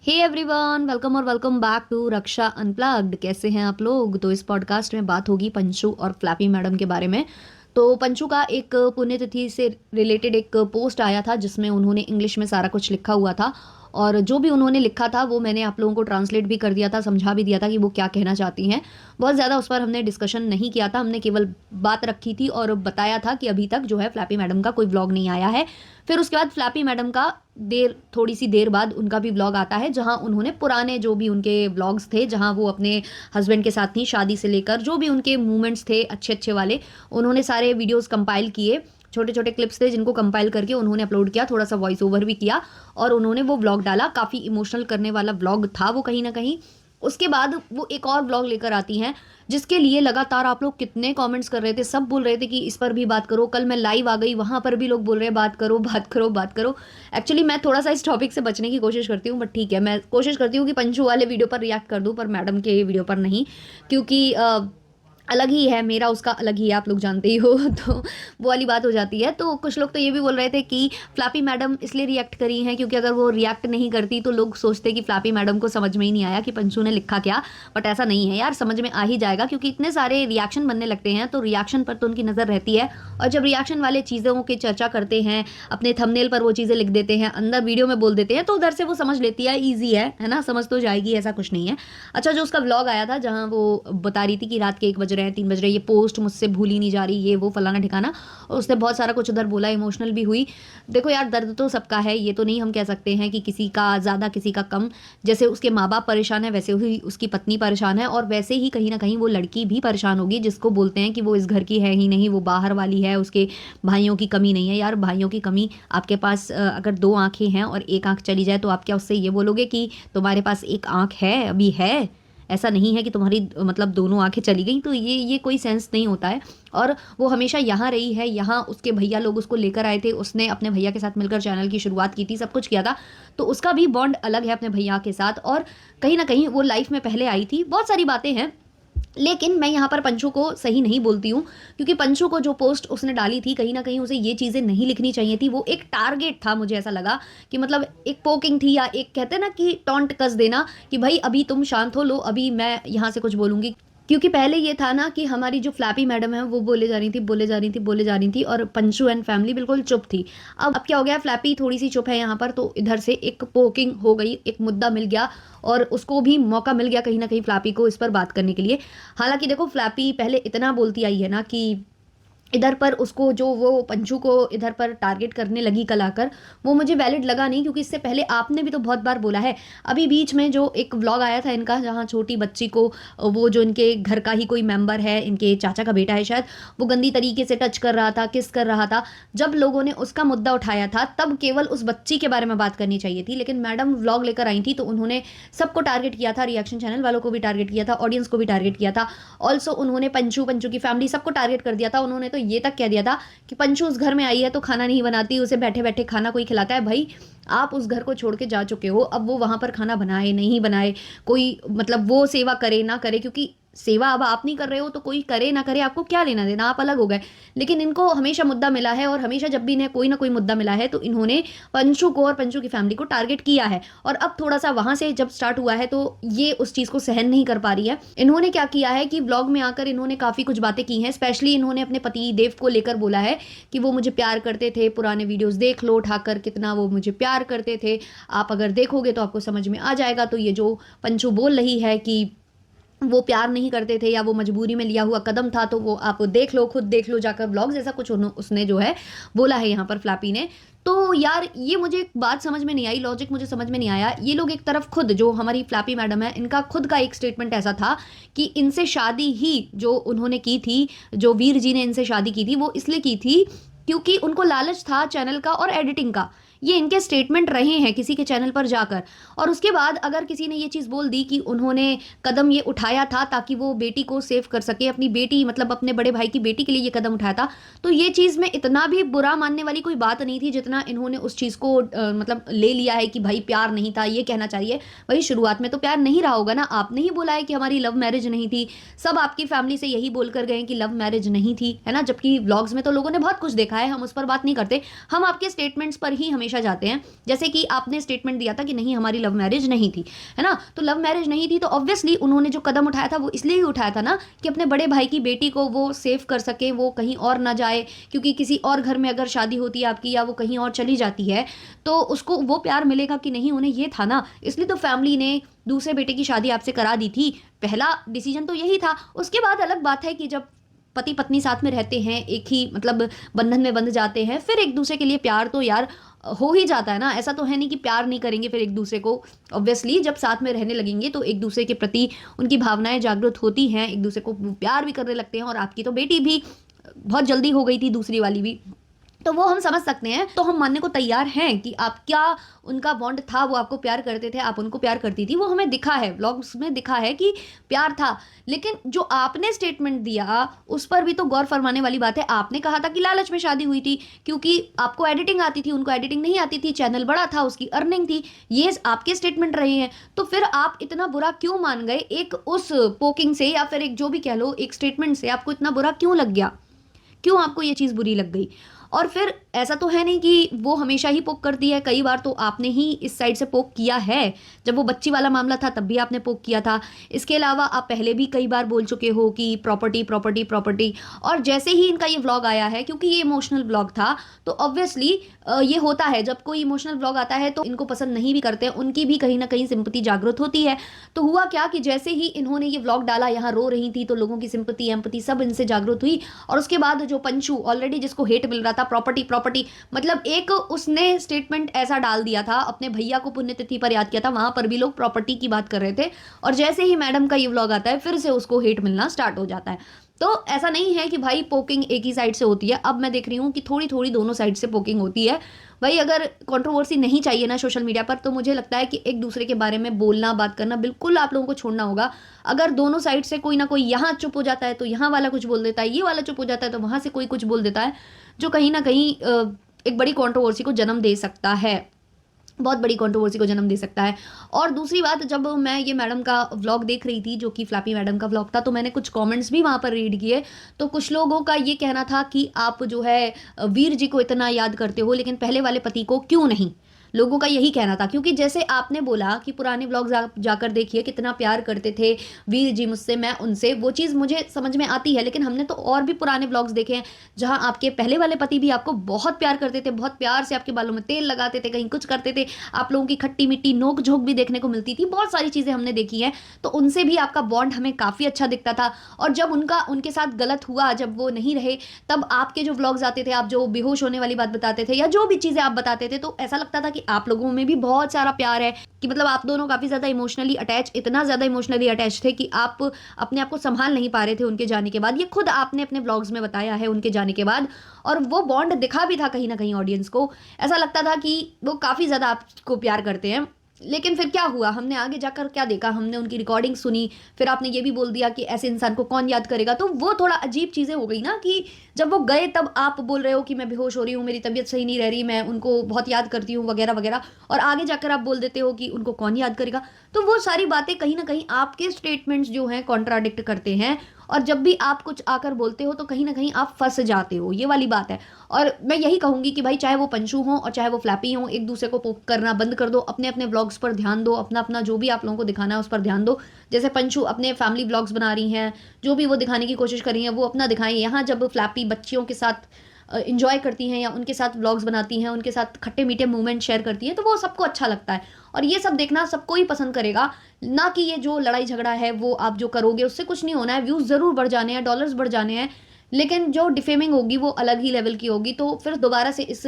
हे everyone, welcome और welcome back to Raksha unplugged. कैसे हैं आप लोग? तो इस पॉडकास्ट में बात होगी पंचू और फ्लैपी मैडम के बारे में। तो पंचू का एक पुण्यतिथि से रिलेटेड एक पोस्ट आया था जिसमें उन्होंने इंग्लिश में सारा कुछ लिखा हुआ था। और जो भी उन्होंने लिखा था वो मैंने आप लोगों को ट्रांसलेट भी कर दिया था, समझा भी दिया था कि वो क्या कहना चाहती हैं। बहुत ज़्यादा उस पर हमने डिस्कशन नहीं किया था, हमने केवल बात रखी थी और बताया था कि अभी तक जो है फ्लैपी मैडम का कोई व्लॉग नहीं आया है। फिर उसके बाद फ्लैपी मैडम का थोड़ी सी देर बाद उनका भी व्लॉग आता है, जहां उन्होंने पुराने जो भी उनके व्लॉग्स थे, जहां वो अपने हस्बैंड के साथ थी, शादी से लेकर जो भी उनके मूवमेंट्स थे अच्छे अच्छे वाले, उन्होंने सारे वीडियोस कंपाइल किए। छोटे छोटे क्लिप्स थे जिनको कंपाइल करके उन्होंने अपलोड किया, थोड़ा सा वॉइस ओवर भी किया और उन्होंने वो व्लॉग डाला। काफ़ी इमोशनल करने वाला व्लॉग था वो कहीं ना कहीं। उसके बाद वो एक और व्लॉग लेकर आती हैं जिसके लिए लगातार आप लोग कितने कमेंट्स कर रहे थे, सब बोल रहे थे कि इस पर भी बात करो। कल मैं लाइव आ गई, वहां पर भी लोग बोल रहे हैं बात करो बात करो बात करो। एक्चुअली मैं थोड़ा सा इस टॉपिक से बचने की कोशिश करती हूँ, बट ठीक है, मैं कोशिश करती हूँ कि पंचू वाले वीडियो पर रिएक्ट कर दूँ पर मैडम के वीडियो पर नहीं, क्योंकि अलग ही है मेरा, उसका अलग ही है, आप लोग जानते ही हो। तो वो वाली बात हो जाती है। तो कुछ लोग तो ये भी बोल रहे थे कि फ्लैपी मैडम इसलिए रिएक्ट करी हैं क्योंकि अगर वो रिएक्ट नहीं करती तो लोग सोचते कि फ्लैपी मैडम को समझ में ही नहीं आया कि पंचू ने लिखा क्या। बट ऐसा नहीं है यार, समझ में आ ही जाएगा क्योंकि इतने सारे रिएक्शन बनने लगते हैं तो रिएक्शन पर तो उनकी नज़र रहती है। और जब रिएक्शन वाले चीज़ों की चर्चा करते हैं, अपने थंबनेल पर वो चीज़ें लिख देते हैं, अंदर वीडियो में बोल देते हैं, तो उधर से वो समझ लेती है। ईजी है ना, समझ तो जाएगी, ऐसा कुछ नहीं है। अच्छा, जो उसका व्लॉग आया था जहाँ वो बता रही थी कि रात के 1 बज रहे हैं, 3 बज रहे हैं, ये पोस्ट मुझसे भूली नहीं जा रही, ये वो फलाना ठिकाना, और उसने बहुत सारा कुछ उधर बोला, इमोशनल भी हुई। देखो यार, दर्द तो सबका है, ये तो नहीं हम कह सकते हैं कि किसी का ज़्यादा किसी का कम। जैसे उसके माँ बाप परेशान है वैसे ही उसकी पत्नी परेशान है, और वैसे ही कहीं ना कहीं वो लड़की भी परेशान होगी जिसको बोलते हैं कि वो इस घर की है ही नहीं, वो बाहर वाली है, उसके भाइयों की कमी नहीं है। यार, भाइयों की कमी आपके पास अगर 2 आंखें हैं और एक आंख चली जाए तो आप क्या उससे ये बोलोगे कि तुम्हारे पास एक आंख है, अभी है? ऐसा नहीं है कि तुम्हारी मतलब दोनों आंखें चली गई। तो ये कोई सेंस नहीं होता है। और वो हमेशा यहाँ रही है, यहाँ उसके भैया लोग उसको लेकर आए थे, उसने अपने भैया के साथ मिलकर चैनल की शुरुआत की थी, सब कुछ किया था। तो उसका भी बॉन्ड अलग है अपने भैया के साथ, और कहीं ना कहीं वो लाइफ में पहले आई थी। बहुत सारी बातें हैं, लेकिन मैं यहाँ पर पंचू को सही नहीं बोलती हूँ, क्योंकि पंचू को जो पोस्ट उसने डाली थी कहीं ना कहीं उसे ये चीज़ें नहीं लिखनी चाहिए थी। वो एक टारगेट था, मुझे ऐसा लगा कि मतलब एक पोकिंग थी, या एक कहते हैं ना कि टॉन्ट कस देना कि भाई अभी तुम शांत हो लो, अभी मैं यहाँ से कुछ बोलूँगी। क्योंकि पहले ये था ना कि हमारी जो फ्लैपी मैडम है वो बोले जा रही थी, बोले जा रही थी, बोले जा रही थी, और पंचू एंड फैमिली बिल्कुल चुप थी। अब क्या हो गया, फ्लैपी थोड़ी सी चुप है यहाँ पर, तो इधर से एक पोकिंग हो गई, एक मुद्दा मिल गया और उसको भी मौका मिल गया कहीं ना कहीं फ्लैपी को इस पर बात करने के लिए। हालांकि देखो, फ्लैपी पहले इतना बोलती आई है ना कि इधर पर उसको जो वो पंचू को इधर पर टारगेट करने लगी कल आकर, वो मुझे वैलिड लगा नहीं, क्योंकि इससे पहले आपने भी तो बहुत बार बोला है। अभी बीच में जो एक व्लॉग आया था इनका, जहाँ छोटी बच्ची को वो जो इनके घर का ही कोई मेंबर है, इनके चाचा का बेटा है शायद, वो गंदी तरीके से टच कर रहा था, किस कर रहा था। जब लोगों ने उसका मुद्दा उठाया था तब केवल उस बच्ची के बारे में बात करनी चाहिए थी, लेकिन मैडम व्लॉग लेकर आई थी तो उन्होंने सबको टारगेट किया था, रिएक्शन चैनल वालों को भी टारगेट किया था, ऑडियंस को भी टारगेट किया था। ऑल्सो उन्होंने पंचू पंचू की फैमिली सबको टारगेट कर दिया था। उन्होंने तो ये तक कह दिया था कि पंचू उस घर में आई है तो खाना नहीं बनाती, उसे बैठे बैठे खाना कोई खिलाता है। भाई, आप उस घर को छोड़ के जा चुके हो, अब वो वहां पर खाना बनाए नहीं बनाए, कोई मतलब वो सेवा करे ना करे, क्योंकि सेवा अब आप नहीं कर रहे हो तो कोई करे ना करे, आपको क्या लेना देना, आप अलग हो गए। लेकिन इनको हमेशा मुद्दा मिला है, और हमेशा जब भी इन्हें कोई ना कोई मुद्दा मिला है तो इन्होंने पंचू को और पंचू की फैमिली को टारगेट किया है। और अब थोड़ा सा वहां से जब स्टार्ट हुआ है तो ये उस चीज को सहन नहीं कर पा रही है। इन्होंने क्या किया है कि ब्लॉग में आकर इन्होंने काफी कुछ बातें की हैं। स्पेशली इन्होंने अपने पति देव को लेकर बोला है कि वो मुझे प्यार करते थे, पुराने वीडियोस देख लो उठाकर, कितना वो मुझे प्यार करते थे, आप अगर देखोगे तो आपको समझ में आ जाएगा। तो ये जो पंचू बोल रही है कि वो प्यार नहीं करते थे या वो मजबूरी में लिया हुआ कदम था, तो वो आप देख लो, खुद देख लो जाकर ब्लॉग्स, ऐसा कुछ उसने जो है बोला है यहाँ पर फ्लैपी ने। तो यार, ये मुझे एक बात समझ में नहीं आई, लॉजिक मुझे समझ में नहीं आया। ये लोग एक तरफ, खुद जो हमारी फ्लैपी मैडम है, इनका खुद का एक स्टेटमेंट ऐसा था कि इनसे शादी ही जो उन्होंने की थी, जो वीर जी ने इनसे शादी की थी, वो इसलिए की थी क्योंकि उनको लालच था चैनल का और एडिटिंग का। ये इनके स्टेटमेंट रहे हैं किसी के चैनल पर जाकर। और उसके बाद अगर किसी ने ये चीज़ बोल दी कि उन्होंने कदम ये उठाया था ताकि वो बेटी को सेव कर सके, अपनी बेटी मतलब अपने बड़े भाई की बेटी के लिए ये कदम उठाया था, तो ये चीज़ में इतना भी बुरा मानने वाली कोई बात नहीं थी जितना इन्होंने उस चीज़ को मतलब ले लिया है कि भाई प्यार नहीं था। ये कहना चाहिए भाई, शुरुआत में तो प्यार नहीं रहा होगा ना, आपने ही बोला है कि हमारी लव मैरिज नहीं थी, सब आपकी फैमिली से यही बोल कर गए कि लव मैरिज नहीं थी, है ना। जबकि व्लॉग्स में तो लोगों ने बहुत कुछ देखा है, हम उस पर बात नहीं करते, हम आपके स्टेटमेंट्स पर ही हमेशा हमेशा जाते हैं। जैसे कि आपने स्टेटमेंट दिया था कि नहीं हमारी लव मैरिज नहीं थी, है ना? तो लव मैरिज नहीं थी तो ऑब्वियसली उन्होंने जो कदम उठाया था वो इसलिए ही उठाया था ना कि अपने बड़े भाई की बेटी को वो सेव कर सके, वो कहीं और ना जाए, क्योंकि किसी और घर में अगर शादी होती है आपकी या वो कहीं और चली जाती है तो उसको वो प्यार मिलेगा कि नहीं, उन्हें ये था ना, इसलिए तो फैमिली ने दूसरे बेटे की शादी आपसे करा दी थी। पहला डिसीजन तो यही था। उसके बाद अलग बात है कि जब पति पत्नी साथ में रहते हैं, एक ही मतलब बंधन में बंध जाते हैं, फिर एक दूसरे के लिए प्यार तो यार हो ही जाता है ना। ऐसा तो है नहीं कि प्यार नहीं करेंगे फिर एक दूसरे को। ऑब्वियसली जब साथ में रहने लगेंगे तो एक दूसरे के प्रति उनकी भावनाएं जागृत होती हैं, एक दूसरे को प्यार भी करने लगते हैं। और आपकी तो बेटी भी बहुत जल्दी हो गई थी, दूसरी वाली भी, तो वो हम समझ सकते हैं। तो हम मानने को तैयार हैं कि आप क्या उनका बॉन्ड था, वो आपको प्यार करते थे, आप उनको प्यार करती थी, वो हमें दिखा है, व्लॉग्स में दिखा है कि प्यार था। लेकिन जो आपने स्टेटमेंट दिया उस पर भी तो गौर फरमाने वाली बात है। आपने कहा था कि लालच में शादी हुई थी, क्योंकि आपको एडिटिंग आती थी, उनको एडिटिंग नहीं आती थी, चैनल बड़ा था, उसकी अर्निंग थी, ये आपके स्टेटमेंट रहे हैं। तो फिर आप इतना बुरा क्यों मान गए एक उस पोकिंग से, या फिर एक जो भी कह लो एक स्टेटमेंट से आपको इतना बुरा क्यों लग गया? क्यों आपको ये चीज़ बुरी लग गई? और फिर ऐसा तो है नहीं कि वो हमेशा ही पोक करती है, कई बार तो आपने ही इस साइड से पोक किया है। जब वो बच्ची वाला मामला था तब भी आपने पोक किया था। इसके अलावा आप पहले भी कई बार बोल चुके हो कि प्रॉपर्टी प्रॉपर्टी प्रॉपर्टी। और जैसे ही इनका ये व्लॉग आया है, क्योंकि ये इमोशनल व्लॉग था, तो ऑब्वियसली ये होता है जब कोई इमोशनल व्लॉग आता है तो इनको पसंद नहीं भी करते हैं, उनकी भी कहीं ना कहीं सिंपति जागृत होती है। तो हुआ क्या कि जैसे ही इन्होंने ये व्लॉग डाला, यहाँ रो रही थी, तो लोगों की सिंपति एम्पति सब इनसे जागृत हुई। और उसके बाद जो पंचू ऑलरेडी जिसको हेट मिल रहा था प्रॉपर्टी प्रॉपर्टी, मतलब एक उसने स्टेटमेंट ऐसा डाल दिया था, अपने भैया को पुण्यतिथि पर याद किया था, वहां पर भी लोग प्रॉपर्टी की बात कर रहे थे। और जैसे ही मैडम का ये व्लॉग आता है फिर से उसको हेट मिलना स्टार्ट हो जाता है। तो ऐसा नहीं है कि भाई पोकिंग एक ही साइड से होती है। अब मैं देख रही हूँ कि थोड़ी थोड़ी दोनों साइड से पोकिंग होती है। भाई अगर कंट्रोवर्सी नहीं चाहिए ना सोशल मीडिया पर, तो मुझे लगता है कि एक दूसरे के बारे में बोलना, बात करना बिल्कुल आप लोगों को छोड़ना होगा। अगर दोनों साइड से कोई ना कोई यहाँ चुप हो जाता है तो यहाँ वाला कुछ बोल देता है, ये वाला चुप हो जाता है तो वहां से कोई कुछ बोल देता है, जो कहीं ना कहीं एक बड़ी कंट्रोवर्सी को जन्म दे सकता है, बहुत बड़ी कंट्रोवर्सी को जन्म दे सकता है। और दूसरी बात, जब मैं ये मैडम का व्लॉग देख रही थी जो कि फ्लैपी मैडम का व्लॉग था, तो मैंने कुछ कमेंट्स भी वहाँ पर रीड किए। तो कुछ लोगों का ये कहना था कि आप जो है वीर जी को इतना याद करते हो लेकिन पहले वाले पति को क्यों नहीं। लोगों का यही कहना था, क्योंकि जैसे आपने बोला कि पुराने व्लॉग्स आप जाकर देखिए कितना प्यार करते थे वीर जी मुझसे, मैं उनसे, वो चीज़ मुझे समझ में आती है। लेकिन हमने तो और भी पुराने व्लॉग्स देखे हैं जहां आपके पहले वाले पति भी आपको बहुत प्यार करते थे, बहुत प्यार से आपके बालों में तेल लगाते थे, कहीं कुछ करते थे, आप लोगों की खट्टी मिट्टी नोक झोंक भी देखने को मिलती थी, बहुत सारी चीज़ें हमने देखी हैं। तो उनसे भी आपका बॉन्ड हमें काफ़ी अच्छा दिखता था। और जब उनके साथ गलत हुआ, जब वो नहीं रहे, तब आपके जो व्लॉग्स आते थे, आप जो बेहोश होने वाली बात बताते थे या जो भी चीज़ें आप बताते थे, तो ऐसा लगता था कि आप लोगों में भी बहुत सारा प्यार है, कि मतलब आप दोनों काफी ज्यादा इमोशनली अटैच, इतना ज्यादा इमोशनली अटैच थे कि आप अपने आप को संभाल नहीं पा रहे थे उनके जाने के बाद। ये खुद आपने अपने व्लॉग्स में बताया है उनके जाने के बाद। और वो बॉन्ड दिखा भी था कहीं ना कहीं ऑडियंस को, ऐसा लगता था कि वो काफी ज्यादा आपको प्यार करते हैं। लेकिन फिर क्या हुआ, हमने आगे जाकर क्या देखा, हमने उनकी रिकॉर्डिंग सुनी, फिर आपने ये भी बोल दिया कि ऐसे इंसान को कौन याद करेगा। तो वो थोड़ा अजीब चीज़ें हो गई ना, कि जब वो गए तब आप बोल रहे हो कि मैं बेहोश हो रही हूँ, मेरी तबीयत सही नहीं रह रही, मैं उनको बहुत याद करती हूँ वगैरह वगैरह, और आगे जाकर आप बोल देते हो कि उनको कौन याद करेगा। तो वो सारी बातें कहीं ना कहीं आपके स्टेटमेंट्स जो हैं कॉन्ट्राडिक्ट करते हैं। और जब भी आप कुछ आकर बोलते हो तो कहीं ना कहीं आप फंस जाते हो, ये वाली बात है। और मैं यही कहूंगी कि भाई चाहे वो पंचू हो और चाहे वो फ्लैपी हो, एक दूसरे को पोक करना बंद कर दो, अपने अपने व्लॉग्स पर ध्यान दो, अपना अपना जो भी आप लोगों को दिखाना है उस पर ध्यान दो। जैसे पंचू अपने फैमिली व्लॉग्स बना रही हैं, जो भी वो दिखाने की कोशिश कर रही हैं वो अपना दिखाएं। यहाँ जब फ्लैपी बच्चियों के साथ इंजॉय करती हैं या उनके साथ व्लॉग्स बनाती हैं, उनके साथ खट्टे मीठे मूवमेंट शेयर करती हैं, तो वो सबको अच्छा लगता है। और ये सब देखना सबको ही पसंद करेगा, ना कि ये जो लड़ाई झगड़ा है वो आप जो करोगे उससे कुछ नहीं होना है। व्यूज़ ज़रूर बढ़ जाने हैं, डॉलर्स बढ़ जाने हैं, लेकिन जो डिफेमिंग होगी वो अलग ही लेवल की होगी। तो फिर दोबारा से इस,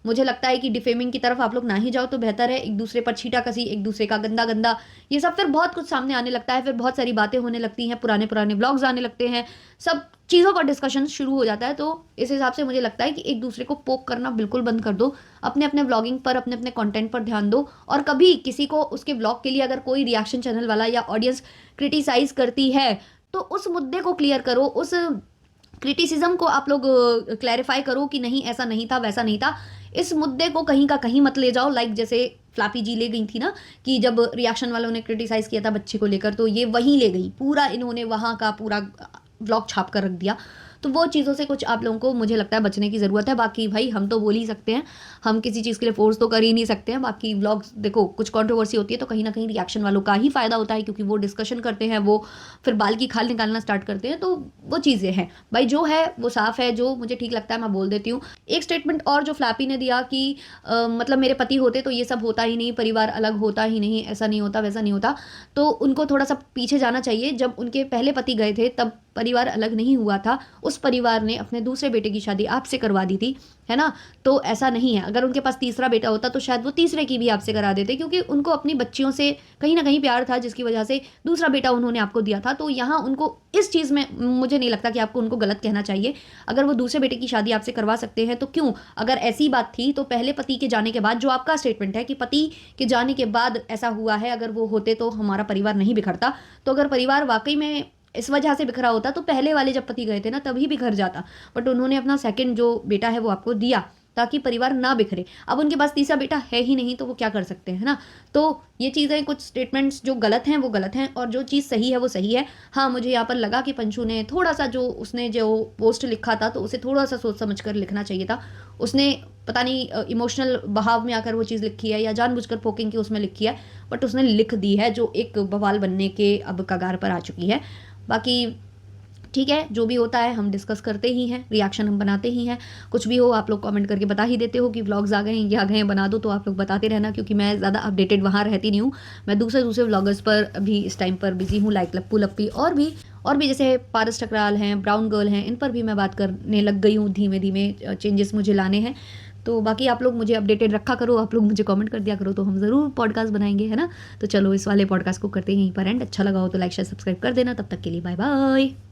मुझे लगता है कि डिफेमिंग की तरफ आप लोग ना ही जाओ तो बेहतर है। एक दूसरे पर छीटा कसी, एक दूसरे का गंदा गंदा, ये सब फिर बहुत कुछ सामने आने लगता है, फिर बहुत सारी बातें होने लगती हैं, पुराने पुराने ब्लॉग्स आने लगते हैं, सब चीज़ों का डिस्कशन शुरू हो जाता है। तो इस हिसाब से मुझे लगता है कि एक दूसरे को पोक करना बिल्कुल बंद कर दो, अपने अपने व्लॉगिंग पर, अपने अपने कंटेंट पर ध्यान दो। और कभी किसी को उसके व्लॉग के लिए अगर कोई रिएक्शन चैनल वाला या ऑडियंस क्रिटिसाइज करती है तो उस मुद्दे को क्लियर करो, उस क्रिटिसिज्म को आप लोग क्लैरिफाई करो कि नहीं ऐसा नहीं था, वैसा नहीं था। इस मुद्दे को कहीं का कहीं मत ले जाओ। लाइक जैसे फ्लैपी जी ले गई थी ना, कि जब रिएक्शन वालों ने क्रिटिसाइज किया था बच्ची को लेकर, तो ये वहीं ले गई, पूरा इन्होंने वहाँ का पूरा व्लॉग छाप कर रख दिया। तो वो चीज़ों से कुछ आप लोगों को मुझे लगता है बचने की ज़रूरत है। बाकी भाई हम तो बोल ही सकते हैं, हम किसी चीज़ के लिए फ़ोर्स तो कर ही नहीं सकते हैं। बाकी व्लॉग्स देखो कुछ कंट्रोवर्सी होती है तो कहीं न कहीं रिएक्शन वालों का ही फ़ायदा होता है, क्योंकि वो डिस्कशन करते हैं, वो फिर बाल की खाल निकालना स्टार्ट करते हैं, तो वो चीज़ें हैं। भाई जो है वो साफ़ है, जो मुझे ठीक लगता है मैं बोल देती हूँ। एक स्टेटमेंट और जो फ्लैपी ने दिया कि मतलब मेरे पति होते तो ये सब होता ही नहीं, परिवार अलग होता ही नहीं, ऐसा नहीं होता, वैसा नहीं होता। तो उनको थोड़ा-सा पीछे जाना चाहिए। जब उनके पहले पति गए थे तब परिवार अलग नहीं हुआ था। उस परिवार ने अपने दूसरे बेटे की शादी आपसे करवा दी थी, है ना? तो ऐसा नहीं है। अगर उनके पास तीसरा बेटा होता तो शायद वो तीसरे की भी आपसे करा देते, क्योंकि उनको अपनी बच्चियों से कहीं न कहीं प्यार था, जिसकी वजह से दूसरा बेटा उन्होंने आपको दिया था। तो यहाँ उनको इस चीज़ में मुझे नहीं लगता कि आपको उनको गलत कहना चाहिए। अगर वो दूसरे बेटे की शादी आपसे करवा सकते हैं तो क्यों? अगर ऐसी बात थी तो पहले पति के जाने के बाद, जो आपका स्टेटमेंट है कि पति के जाने के बाद ऐसा हुआ है, अगर वो होते तो हमारा परिवार नहीं बिखरता। तो अगर परिवार वाक़ई में इस वजह से बिखरा होता तो पहले वाले जब पति गए थे ना तभी बिखर जाता। बट उन्होंने अपना सेकंड जो बेटा है वो आपको दिया ताकि परिवार ना बिखरे। अब उनके पास तीसरा बेटा है ही नहीं तो वो क्या कर सकते हैं, है ना? तो ये चीज़ें, कुछ स्टेटमेंट्स जो गलत हैं वो गलत हैं और जो चीज़ सही है वो सही है। हाँ, मुझे यहाँ पर लगा कि पंचू ने थोड़ा-सा, जो उसने जो पोस्ट लिखा था तो उसे थोड़ा-सा सोच समझ कर लिखना चाहिए था। उसने पता नहीं इमोशनल बहाव में आकर वो चीज़ लिखी है या जानबूझकर पोकिंग की उसमें लिखी है, बट उसने लिख दी है जो एक बवाल बनने के अब कगार पर आ चुकी है। बाकी ठीक है, जो भी होता है हम डिस्कस करते ही हैं, रिएक्शन हम बनाते ही हैं। कुछ भी हो आप लोग कमेंट करके बता ही देते हो कि व्लॉग्स आ गए हैं, ये आ गए हैं, बना दो, तो आप लोग बताते रहना, क्योंकि मैं ज़्यादा अपडेटेड वहाँ रहती नहीं हूँ। मैं दूसरे व्लॉगर्स पर अभी इस टाइम पर बिज़ी हूँ, लाइक लप्पू लप्पी और भी जैसे पारस ठकराल हैं, ब्राउन गर्ल हैं, इन पर भी मैं बात करने लग गई हूँ धीमे-धीमे। चेंजेस मुझे लाने हैं। तो बाकी आप लोग मुझे अपडेटेड रखा करो, आप लोग मुझे कमेंट कर दिया करो, तो हम ज़रूर पॉडकास्ट बनाएँगे, है ना? तो चलो इस वाले पॉडकास्ट को करते हैं यहीं पर एंड। अच्छा लगा हो तो लाइक, शेयर, सब्सक्राइब कर देना। तब तक के लिए बाय बाय।